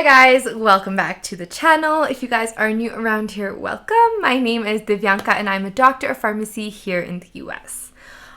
Hi guys, welcome back to the channel. If you guys are new around here, welcome. My name is Divyanka and I'm a doctor of pharmacy here in the US.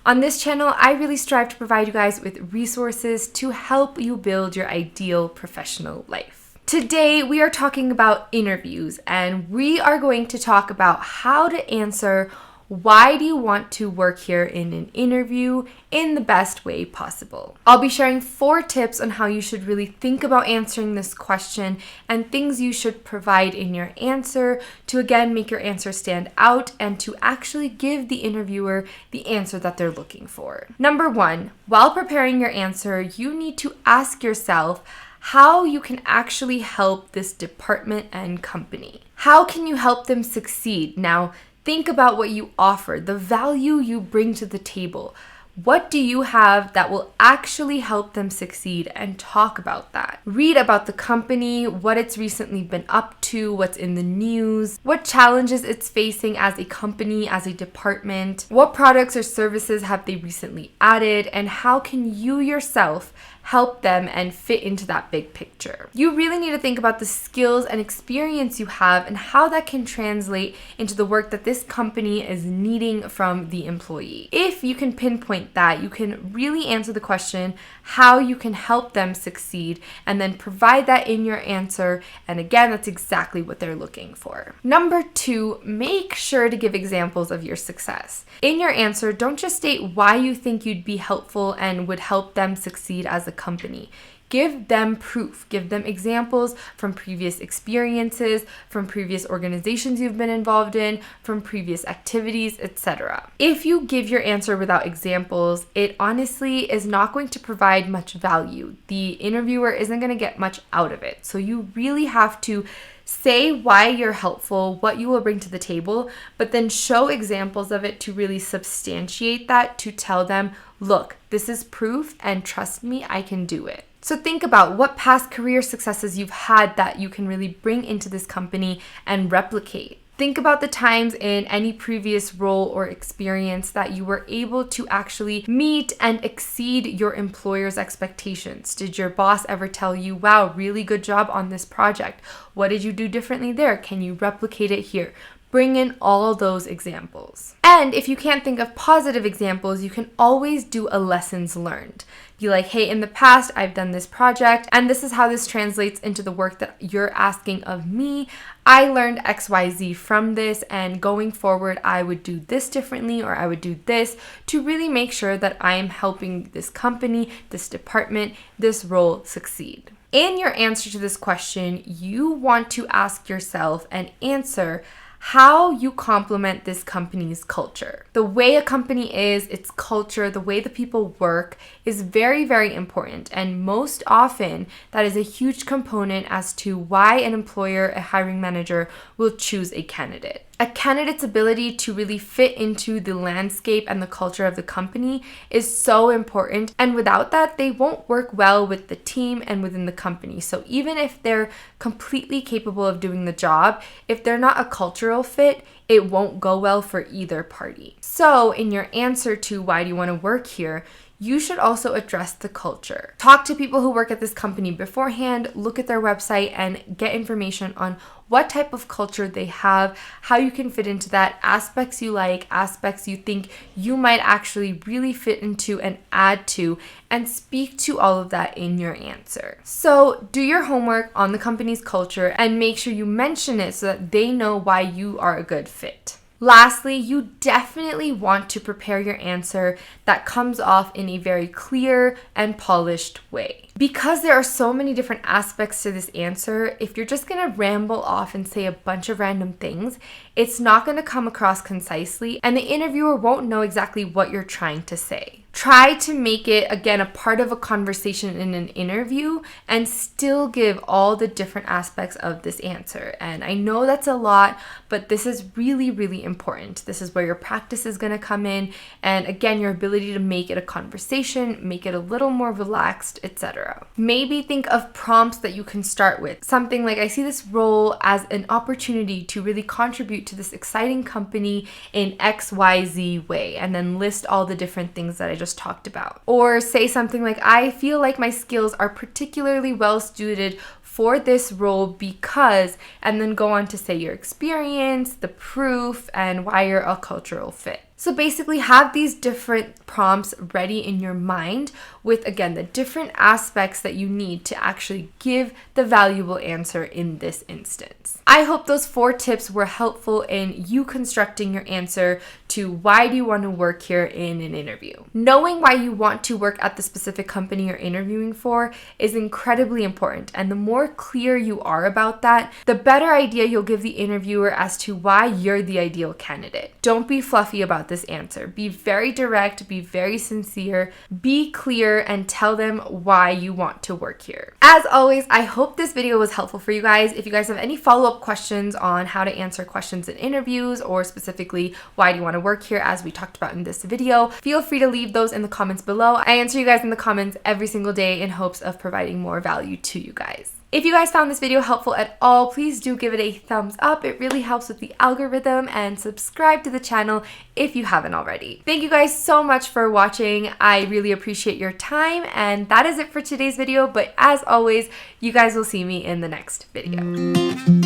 On this channel, I really strive to provide you guys with resources to help you build your ideal professional life. Today, we are talking about interviews and we are going to talk about how to answer why do you want to work here in an interview in the best way possible. I'll be sharing 4 tips on how you should really think about answering this question and things you should provide in your answer to again make your answer stand out and to actually give the interviewer the answer that they're looking for. Number 1, while preparing your answer, you need to ask yourself how you can actually help this department and company. How can you help them succeed? Now, think about what you offer, the value you bring to the table. What do you have that will actually help them succeed, and talk about that. Read about the company, what it's recently been up to, what's in the news, what challenges it's facing as a company, as a department, what products or services have they recently added, and how can you yourself help them and fit into that big picture. You really need to think about the skills and experience you have and how that can translate into the work that this company is needing from the employee. If you can pinpoint that, you can really answer the question how you can help them succeed and then provide that in your answer. And again, that's exactly what they're looking for. Number 2, make sure to give examples of your success. In your answer, don't just state why you think you'd be helpful and would help them succeed as a company. Give them proof, give them examples from previous experiences, from previous organizations you've been involved in, from previous activities, etc. If you give your answer without examples, it honestly is not going to provide much value. The interviewer isn't going to get much out of it. So you really have to say why you're helpful, what you will bring to the table, but then show examples of it to really substantiate that, to tell them, look, this is proof and trust me, I can do it. So think about what past career successes you've had that you can really bring into this company and replicate. Think about the times in any previous role or experience that you were able to actually meet and exceed your employer's expectations. Did your boss ever tell you, wow, really good job on this project? What did you do differently there? Can you replicate it here? Bring in all those examples. And if you can't think of positive examples, you can always do a lessons learned. Be like, hey, in the past, I've done this project, and this is how this translates into the work that you're asking of me. I learned XYZ from this, and going forward, I would do this differently, or I would do this to really make sure that I am helping this company, this department, this role succeed. In your answer to this question, you want to ask yourself and answer how you complement this company's culture. The way a company is, its culture, the way the people work is very, very important. And most often, that is a huge component as to why an employer, a hiring manager, will choose a candidate. A candidate's ability to really fit into the landscape and the culture of the company is so important. And without that, they won't work well with the team and within the company. So even if they're completely capable of doing the job, if they're not a cultural fit, it won't go well for either party. So in your answer to why do you want to work here, you should also address the culture. Talk to people who work at this company beforehand, look at their website and get information on what type of culture they have, how you can fit into that, aspects you like, aspects you think you might actually really fit into and add to, and speak to all of that in your answer. So do your homework on the company's culture and make sure you mention it so that they know why you are a good fit. Lastly, you definitely want to prepare your answer that comes off in a very clear and polished way. Because there are so many different aspects to this answer, if you're just going to ramble off and say a bunch of random things, it's not going to come across concisely and the interviewer won't know exactly what you're trying to say. Try to make it, again, a part of a conversation in an interview and still give all the different aspects of this answer. And I know that's a lot, but this is really, really important. This is where your practice is going to come in. And again, your ability to make it a conversation, make it a little more relaxed, etc. Maybe think of prompts that you can start with. Something like, I see this role as an opportunity to really contribute to this exciting company in XYZ way, and then list all the different things that I just talked about. Or say something like, I feel like my skills are particularly well suited for this role because, and then go on to say your experience, the proof, and why you're a cultural fit. So basically have these different prompts ready in your mind with, again, the different aspects that you need to actually give the valuable answer in this instance. I hope those 4 tips were helpful in you constructing your answer to why do you want to work here in an interview. Knowing why you want to work at the specific company you're interviewing for is incredibly important, and the more clear you are about that, the better idea you'll give the interviewer as to why you're the ideal candidate. Don't be fluffy about this answer. Be very direct, be very sincere, be clear, and tell them why you want to work here. As always, I hope this video was helpful for you guys. If you guys have any follow-up questions on how to answer questions in interviews, or specifically why do you want to work here as we talked about in this video, feel free to leave those in the comments below. I answer you guys in the comments every single day in hopes of providing more value to you guys. If you guys found this video helpful at all, please do give it a thumbs up. It really helps with the algorithm, and subscribe to the channel if you haven't already. Thank you guys so much for watching. I really appreciate your time, and that is it for today's video. But as always, you guys will see me in the next video.